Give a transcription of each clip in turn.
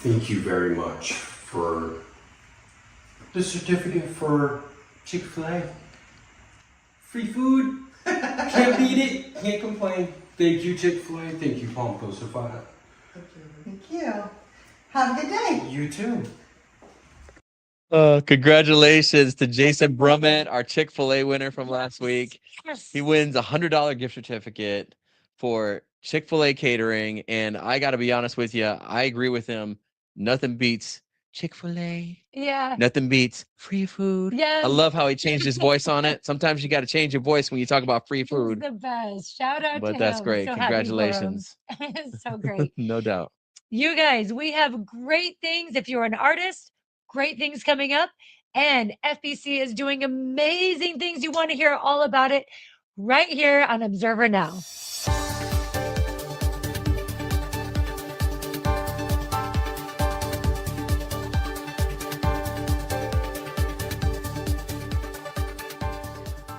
Thank you very much for the certificate for Chick-fil-A. Free food. Can't beat it. Can't complain. Thank you, Chick-fil-A. Thank you, Palm Coast for that. Thank you. Have a good day. You too. Congratulations to Jason Brummett, our Chick-fil-A winner from last week. Yes. He wins a $100 gift certificate for Chick-fil-A catering. And I got to be honest with you, I agree with him. Nothing beats Chick-fil-A. Yeah. Nothing beats free food. Yes. I love how he changed his voice on it. Sometimes you got to change your voice when you talk about free He's food. the best. Shout out to But him. that's great. So happy for him. Congratulations. It's so great. No doubt. You guys, we have great things. If you're an artist, great things coming up. And FPC is doing amazing things. You want to hear all about it right here on Observer Now.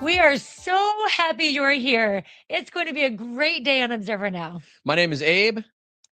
We are so happy you're here. It's going to be a great day on Observer Now. My name is Abe.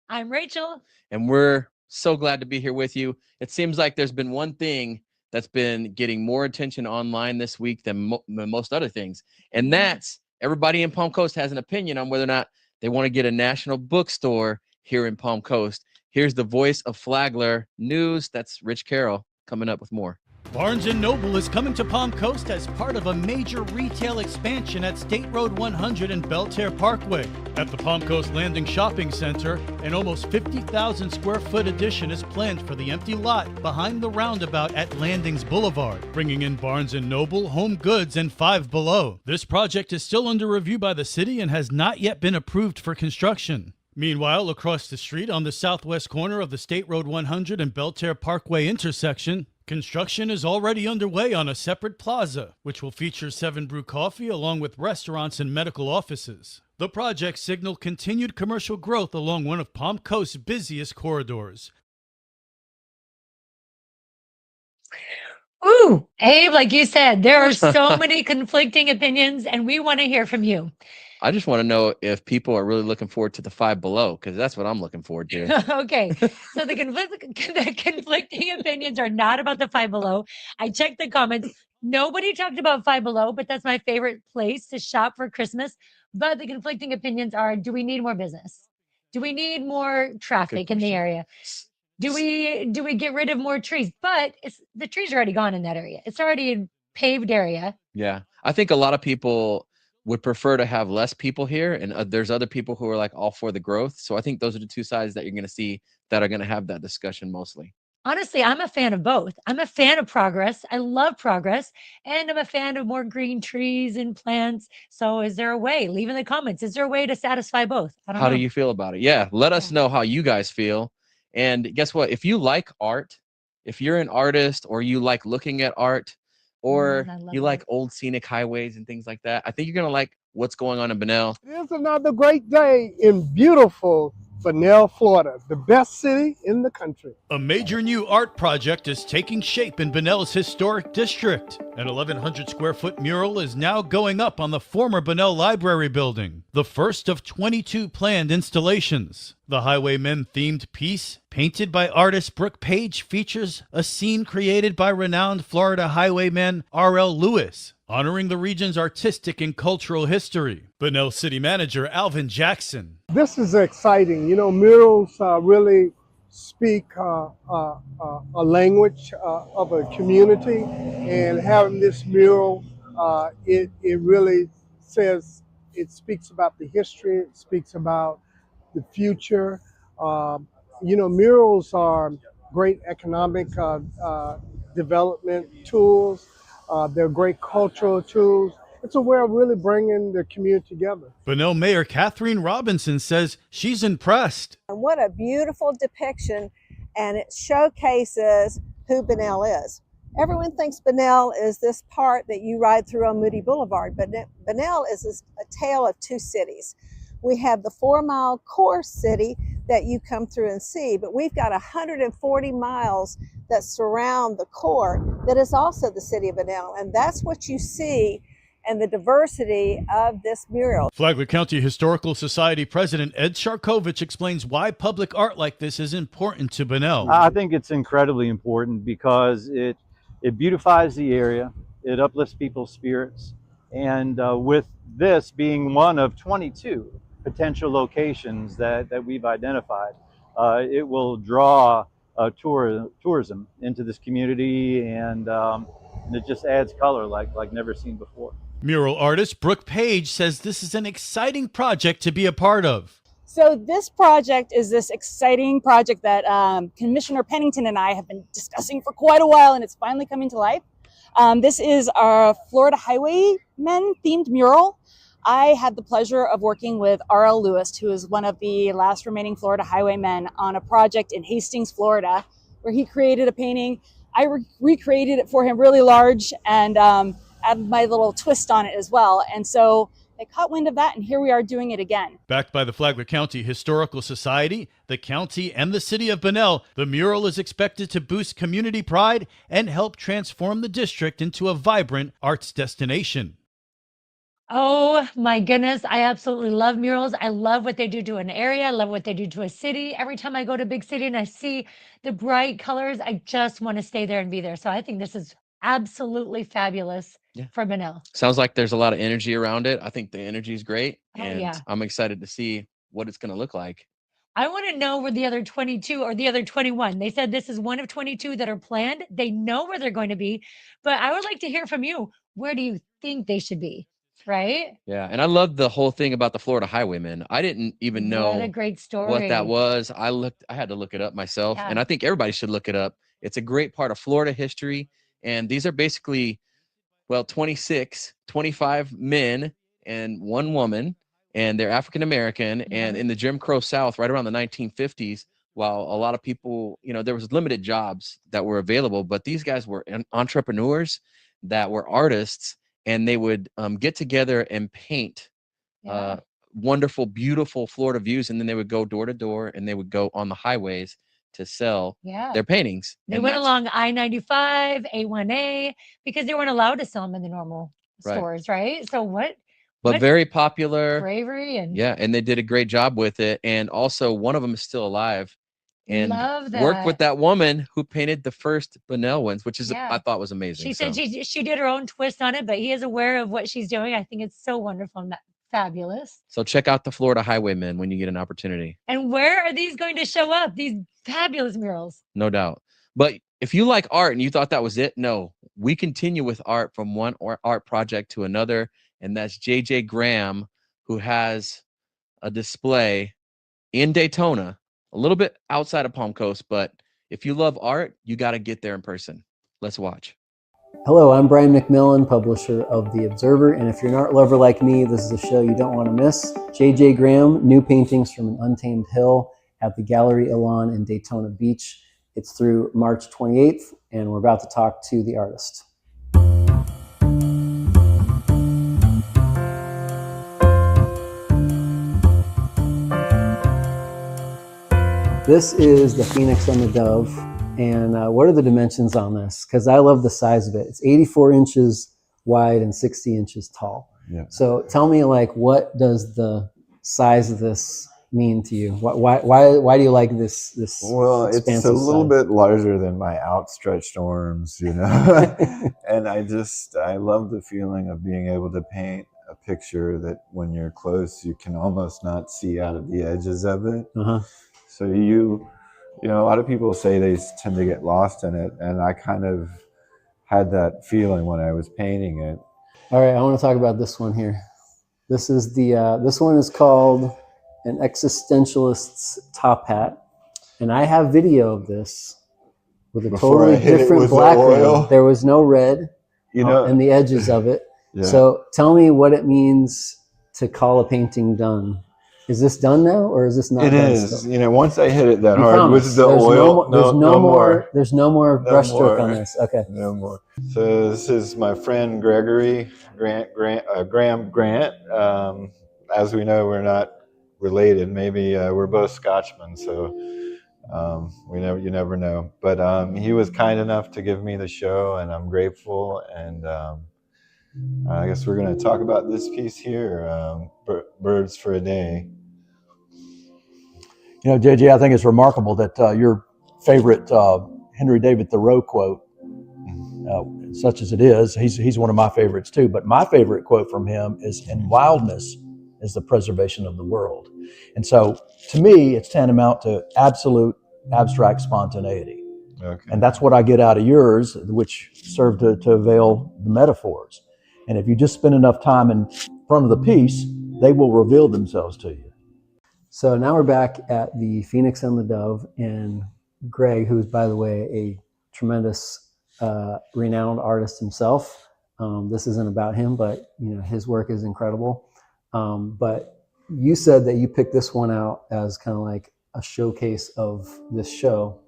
I'm Rachel. And we're so glad to be here with you. It seems like there's been one thing that's been getting more attention online this week than most other things. And that's everybody in Palm Coast has an opinion on whether or not they want to get a national bookstore here in Palm Coast. Here's the voice of Flagler News. That's Rich Carroll coming up with more. Barnes & Noble is coming to Palm Coast as part of a major retail expansion at State Road 100 and Belterre Parkway. At the Palm Coast Landing Shopping Center, an almost 50,000 square foot addition is planned for the empty lot behind the roundabout at Landings Boulevard, bringing in Barnes & Noble, Home Goods, and Five Below. This project is still under review by the city and has not yet been approved for construction. Meanwhile, across the street on the southwest corner of the State Road 100 and Belterre Parkway intersection, construction is already underway on a separate plaza, which will feature 7 Brew Coffee along with restaurants and medical offices. The project signaled continued commercial growth along one of Palm Coast's busiest corridors. Ooh, Abe, like you said, there are so many conflicting opinions, and we want to hear from you. I just want to know if people are really looking forward to the Five Below, because that's what I'm looking forward to. Okay, so the conflicting opinions are not about the Five Below. I checked the comments. Nobody talked about Five Below, but that's my favorite place to shop for Christmas. But the conflicting opinions are, do we need more business? Do we need more traffic in the area? Do we get rid of more trees? But the trees are already gone in that area. It's already a paved area. Yeah, I think a lot of people would prefer to have less people here, and there's other people who are like all for the growth. So I think those are the two sides that you're going to see that are going to have that discussion mostly. Honestly, I'm a fan of both. I'm a fan of progress. I love progress, and I'm a fan of more green trees and plants. So is there a way? Leave in the comments. Is there a way to satisfy both? I don't know. How do you feel about it? Yeah, let us know how you guys feel. And guess what? If you like art, if you're an artist or you like looking at art, or you like old scenic highways and things like that, I think you're going to like what's going on in Bunnell. It's another great day in beautiful Bunnell, Florida, the best city in the country. A major new art project is taking shape in Bunnell's historic district. An 1,100 square foot mural is now going up on the former Bunnell Library building, the first of 22 planned installations. The Highwaymen themed piece, painted by artist Brooke Page, features a scene created by renowned Florida highwayman R.L. Lewis, honoring the region's artistic and cultural history. Bunnell City Manager Alvin Jackson. This is exciting. You know, murals really speak a language of a community, and having this mural, it really says, it speaks about the history, it speaks about the future. You know, murals are great economic development tools. They're great cultural tools. It's a way of really bringing the community together. Bunnell Mayor Kathleen Robinson says she's impressed. What a beautiful depiction, and it showcases who Bunnell is. Everyone thinks Bunnell is this part that you ride through on Moody Boulevard, but Bunnell is a tale of two cities. We have the 4-mile core city that you come through and see, but we've got 140 miles that surround the core that is also the city of Bunnell, and that's what you see and the diversity of this mural. Flagler County Historical Society President Ed Sharkovich explains why public art like this is important to Bunnell. I think it's incredibly important because it beautifies the area, it uplifts people's spirits, and with this being one of 22 potential locations that we've identified, it will draw tourism into this community, and it just adds color like never seen before. Mural artist Brooke Page says this is an exciting project to be a part of. So this project is this exciting project that Commissioner Pennington and I have been discussing for quite a while, and it's finally coming to life. This is our Florida Highwaymen themed mural. I had the pleasure of working with R.L. Lewis, who is one of the last remaining Florida Highwaymen, on a project in Hastings, Florida, where he created a painting. I recreated it for him really large and added my little twist on it as well. And so they caught wind of that, and here we are doing it again. Backed by the Flagler County Historical Society, the county, and the city of Bunnell, the mural is expected to boost community pride and help transform the district into a vibrant arts destination. Oh my goodness. I absolutely love murals. I love what they do to an area. I love what they do to a city. Every time I go to a big city and I see the bright colors, I just want to stay there and be there. So I think this is absolutely fabulous for Bunnell. Sounds like there's a lot of energy around it. I think the energy is great. Oh, And yeah. I'm excited to see what it's going to look like. I want to know where the other 22 or the other 21. They said this is one of 22 that are planned. They know where they're going to be, but I would like to hear from you. Where do you think they should be? Right? Yeah. And I love the whole thing about the Florida Highwaymen. I didn't even know What a great story. what that was. I had to look it up myself, Yeah. and I think everybody should look it up. It's a great part of Florida history. And these are basically, well, 25 men and one woman, and they're African-American. And in the Jim Crow South, right around the 1950s, while a lot of people, there was limited jobs that were available, but these guys were entrepreneurs that were artists, and they would get together and paint wonderful, beautiful Florida views. And then they would go door to door, and they would go on the highways to sell their paintings. They went along I-95, A1A, because they weren't allowed to sell them in the normal stores, right? So what very popular. Bravery and and they did a great job with it. And also one of them is still alive and love worked with that. that woman who painted the first Bunnell ones, which is I thought was amazing. She said she did her own twist on it, but he is aware of what she's doing. I think it's so wonderful and fabulous. So check out the Florida Highwaymen when you get an opportunity. And where are these going to show up? These fabulous murals. No doubt. But if you like art and you thought that was it, no, we continue with art from one art project to another. And that's JJ Graham, who has a display in Daytona, a little bit outside of Palm Coast. But if you love art, you got to get there in person. Let's watch. Hello, I'm Brian McMillan, publisher of The Observer, and if you're an art lover like me, this is a show you don't want to miss. J.J. Graham, New Paintings from an Untamed Hill at the Gallery Elan in Daytona Beach. It's through March 28th, and we're about to talk to the artist. This is the Phoenix and the Dove. And what are the dimensions on this? Because I love the size of it. It's 84 inches wide and 60 inches tall. Yeah. So tell me, what does the size of this mean to you? Why do you like this? Well, it's a little bit larger than my outstretched arms, and I love the feeling of being able to paint a picture that when you're close, you can almost not see out of the edges of it. So a lot of people say they tend to get lost in it, and I kind of had that feeling when I was painting it. All right, I want to talk about this one here. This is this one is called An Existentialist's Top Hat, and I have video of this with a totally different background. There was no red, in the edges of it. Yeah. So tell me what it means to call a painting done. Is this done now, or is this not done? It is. Still? Once I hit it that hard with the oil, there's no more brushstroke on this. Okay. No more. So this is my friend Graham Grant. As we know, we're not related. Maybe we're both Scotchmen, so you never know. But he was kind enough to give me the show, and I'm grateful. And I guess we're going to talk about this piece here, Birds for a Day. You know, JJ, I think it's remarkable that your favorite Henry David Thoreau quote, such as it is, he's one of my favorites too. But my favorite quote from him is, "In wildness is the preservation of the world." And so, to me, it's tantamount to absolute abstract spontaneity. Okay. And that's what I get out of yours, which serve to veil the metaphors. And if you just spend enough time in front of the piece, they will reveal themselves to you. So now we're back at the Phoenix and the Dove, and Greg, who is, by the way, a tremendous, renowned artist himself. This isn't about him, but you know his work is incredible. But you said that you picked this one out as kind of like a showcase of this show,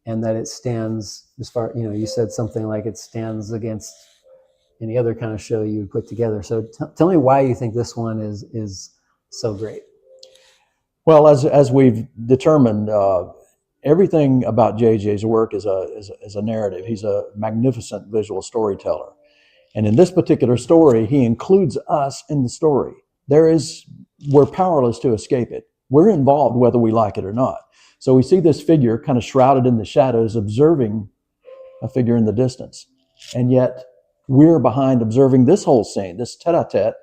and that it stands as far, you know, you said something like it stands against any other kind of show you would put together. So tell me why you think this one is so great. Well, as we've determined, everything about JJ's work is a narrative. He's a magnificent visual storyteller. And in this particular story, he includes us in the story. We're powerless to escape it. We're involved whether we like it or not. So we see this figure kind of shrouded in the shadows, observing a figure in the distance. And yet we're behind observing this whole scene, this tete-a-tete,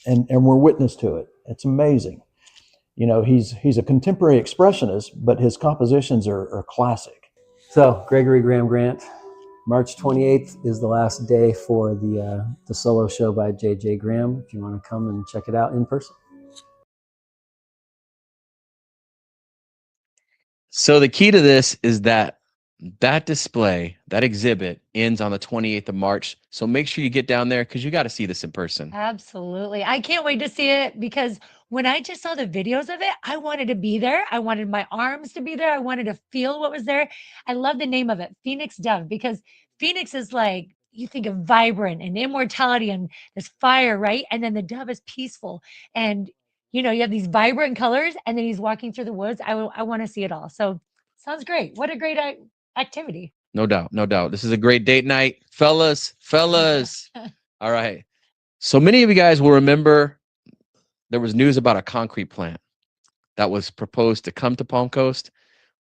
and we're witness to it. It's amazing. You know, he's a contemporary expressionist, but his compositions are classic. So Gregory Graham Grant, March 28th is the last day for the solo show by J.J. Graham. If you want to come and check it out in person. So the key to this is that display, that exhibit ends on the 28th of March. So make sure you get down there because you got to see this in person. Absolutely. I can't wait to see it because when I just saw the videos of it, I wanted to be there. I wanted my arms to be there. I wanted to feel what was there. I love the name of it, Phoenix Dove, because Phoenix is like, you think of vibrant and immortality and this fire, right? And then the dove is peaceful. And, you know, you have these vibrant colors and then he's walking through the woods. I want to see it all. So sounds great. What a great activity. No doubt. No doubt. This is a great date night. Fellas. All right. So many of you guys will remember there was news about a concrete plant that was proposed to come to Palm Coast.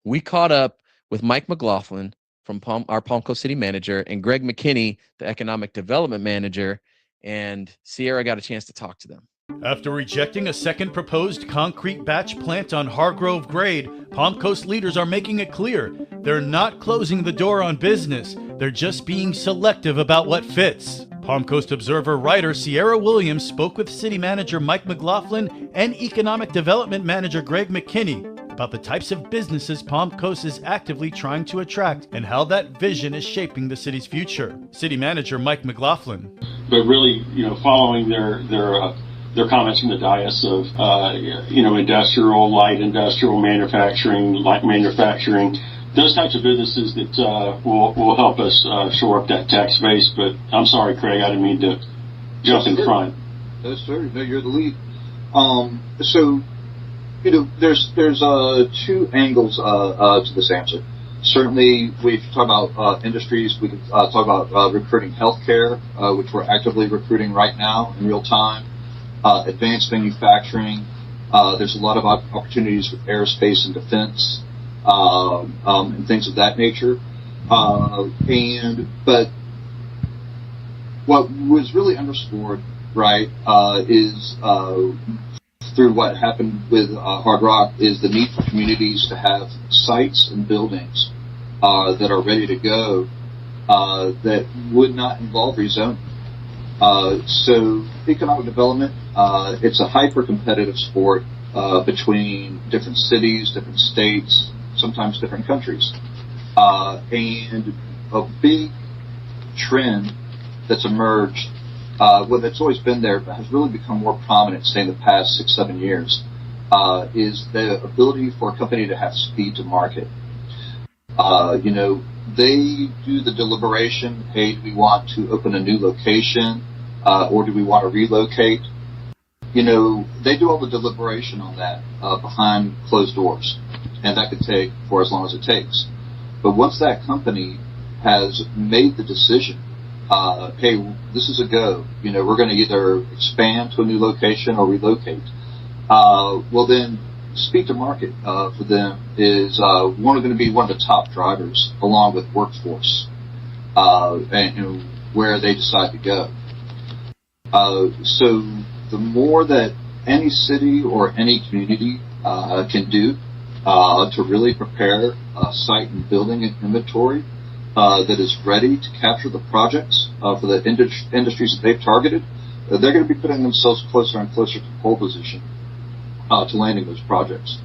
We caught up with Mike McLaughlin from our Palm Coast City manager and Greg McKinney, the economic development manager, and Sierra got a chance to talk to them. After rejecting a second proposed concrete batch plant on Hargrove Grade, Palm Coast leaders are making it clear they're not closing the door on business. They're just being selective about what fits. Palm Coast Observer writer Sierra Williams spoke with City Manager Mike McLaughlin and Economic Development Manager Greg McKinney about the types of businesses Palm Coast is actively trying to attract and how that vision is shaping the city's future. City Manager Mike McLaughlin. But really, you know, following their comments from the dais of, industrial, light industrial, manufacturing, light manufacturing, those types of businesses that will help us shore up that tax base. But I'm sorry, Craig, I didn't mean to jump in front. That's sir. No, you're the lead. So, you know, there's two angles to this answer. Certainly, we can talk about industries. We can talk about recruiting healthcare, which we're actively recruiting right now in real time. Advanced manufacturing. There's a lot of opportunities with aerospace and defense and things of that nature. But what was really underscored, right, is through what happened with Hard Rock is the need for communities to have sites and buildings that are ready to go that would not involve rezoning. So economic development, it's a hyper-competitive sport between different cities, different states, sometimes different countries. And a big trend that's emerged, that's always been there, but has really become more prominent, say, in the past 6-7 years, is the ability for a company to have speed to market. They do the deliberation, hey, do we want to open a new location, or do we want to relocate? They do all the deliberation on that behind closed doors, and that could take for as long as it takes. But once that company has made the decision, hey, this is a go. We're going to either expand to a new location or relocate. Well, then speed to market for them is going to be one of the top drivers, along with workforce and where they decide to go. So the more that any city or any community can do to really prepare a site and building inventory that is ready to capture the projects for the industries that they've targeted, they're going to be putting themselves closer and closer to pole position to landing those projects.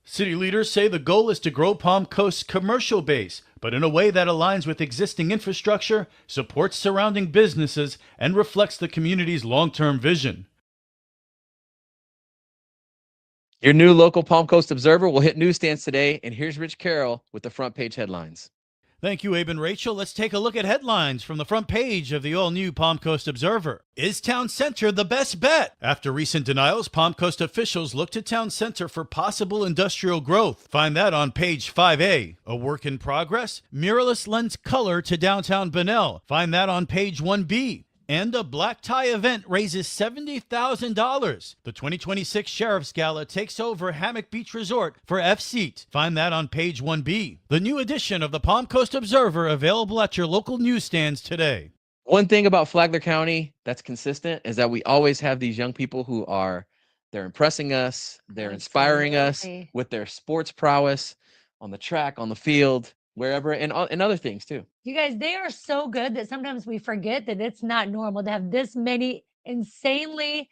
City leaders say the goal is to grow Palm Coast's commercial base, but in a way that aligns with existing infrastructure, supports surrounding businesses, and reflects the community's long-term vision. Your new local Palm Coast Observer will hit newsstands today, and here's Rich Carroll with the front page headlines. Thank you, Abe and Rachel. Let's take a look at headlines from the front page of the all-new Palm Coast Observer. Is Town Center the best bet? After recent denials, Palm Coast officials look to Town Center for possible industrial growth. Find that on page 5A. A work in progress? Muralist lends color to downtown Bunnell. Find that on page 1B. And a black tie event raises $70,000. The 2026 Sheriff's Gala takes over Hammock Beach Resort for F-Seat. Find that on page 1B. The new edition of the Palm Coast Observer available at your local newsstands today. One thing about Flagler County that's consistent is that we always have these young people who they're impressing us, they're inspiring us with their sports prowess on the track, on the field, wherever, and other things too. You guys, they are so good that sometimes we forget that it's not normal to have this many insanely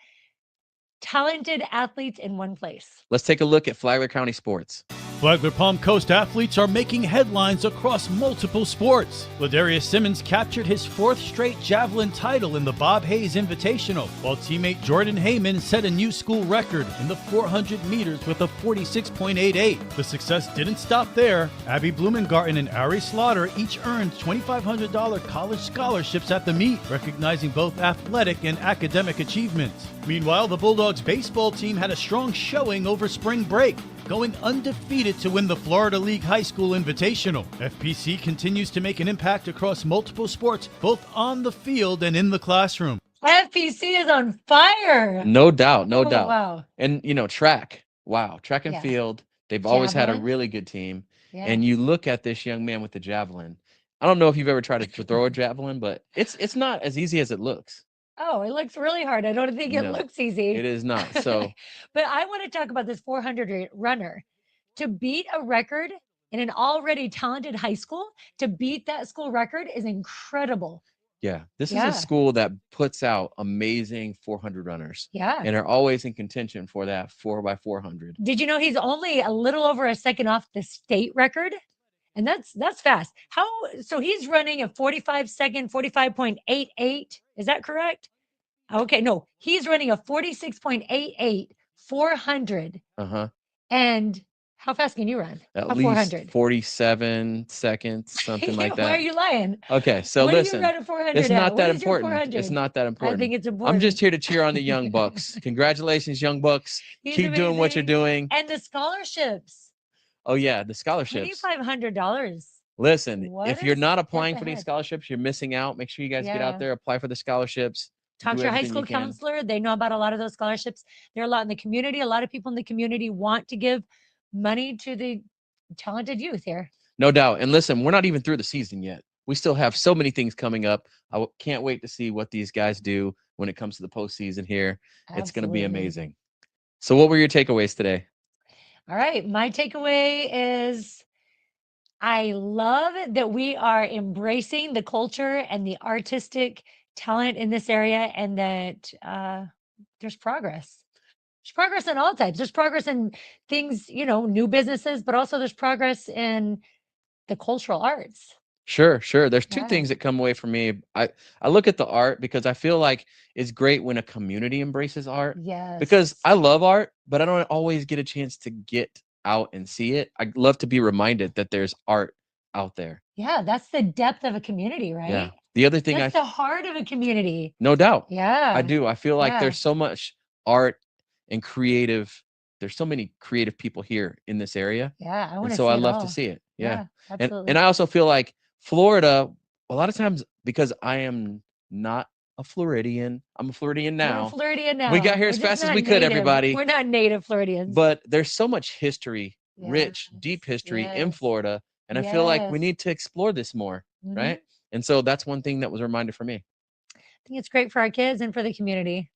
talented athletes in one place. Let's take a look at Flagler County sports. Flagler Palm Coast athletes are making headlines across multiple sports. Ladarius Simmons captured his 4th straight javelin title in the Bob Hayes Invitational, while teammate Jordan Heyman set a new school record in the 400 meters with a 46.88. The success didn't stop there. Abby Blumengarten and Ari Slaughter each earned $2,500 college scholarships at the meet, recognizing both athletic and academic achievements. Meanwhile, the Bulldogs baseball team had a strong showing over spring break, going undefeated to win the Florida League High School Invitational. FPC continues to make an impact across multiple sports, both on the field and in the classroom. FPC is on fire. No doubt, no doubt. Wow. And, track. Wow. Track and field. They've always had a really good team. Yeah. And you look at this young man with the javelin. I don't know if you've ever tried to throw a javelin, but it's not as easy as it looks. Oh, it looks really hard. I don't think it looks easy. It is not. So, but I want to talk about this 400 runner. To beat a record in an already talented high school, to beat that school record is incredible. yeah, this is a school that puts out amazing 400 runners. Yeah. And are always in contention for that 4x400. Did you know he's only a little over a second off the state record? And that's fast. So he's running a 45-second, 45.88. Is that correct? Okay, no, he's running a 46.88 400. Uh-huh. And how fast can you run? At a least 400? 47 seconds, something like that. Why are you lying? Okay, so What listen. do you run a 400 It's not at? that What is your important. 400? It's not that important. I think it's important. I'm just here to cheer on the young bucks. Congratulations, young bucks. He's Keep doing what you're amazing. doing. And the scholarships. Oh yeah, the scholarships. $2,500. Listen, What if a you're not step applying for these ahead. scholarships, you're missing out. Make sure you guys get Yeah. out there, apply for the scholarships. Talk do to your high everything school you can. counselor. They know about a lot of those scholarships. There are a lot in the community. A lot of people in the community want to give money to the talented youth here. No doubt. And listen, we're not even through the season yet. We still have so many things coming up. Can't wait to see what these guys do when it comes to the postseason here. It's going to be Absolutely. amazing. So what were your takeaways today? All right. My takeaway is I love that we are embracing the culture and the artistic talent in this area, and that there's progress. There's progress in all types. There's progress in things, new businesses, but also there's progress in the cultural arts. Sure. There's two Yeah. things that come away from me. I look at the art because I feel like it's great when a community embraces art. Yes. Because I love art, but I don't always get a chance to get out and see it. I love to be reminded that there's art out there. Yeah, that's the depth of a community, right? Yeah. The other thing That's the heart of a community. no doubt. Yeah. I do. I feel like Yeah. there's so much art and there's so many creative people here in this area. Yeah, I want And to so see I it love all. to see it. Yeah. Absolutely. And I also feel like Florida, a lot of times, because I am not a Floridian, I'm a Floridian We're now. Floridian now. We got here We're as just fast as not we could, native. everybody. We're not native Floridians. But there's so much history, rich, deep history in Yes. Florida. And I feel like we Yes. need to explore this more, Mhm. right? And so that's one thing that was a reminder for me. I think it's great for our kids and for the community.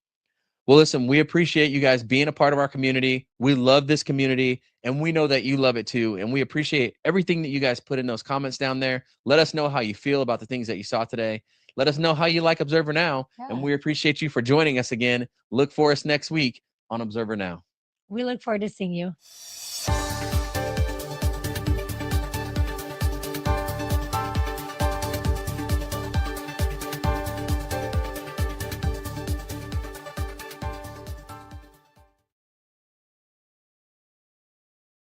Well, listen, we appreciate you guys being a part of our community. We love this community, and we know that you love it too. And we appreciate everything that you guys put in those comments down there. Let us know how you feel about the things that you saw today. Let us know how you like Observer Now. And we appreciate you for joining us again. Look for us next week on Observer Now. We look forward to seeing you.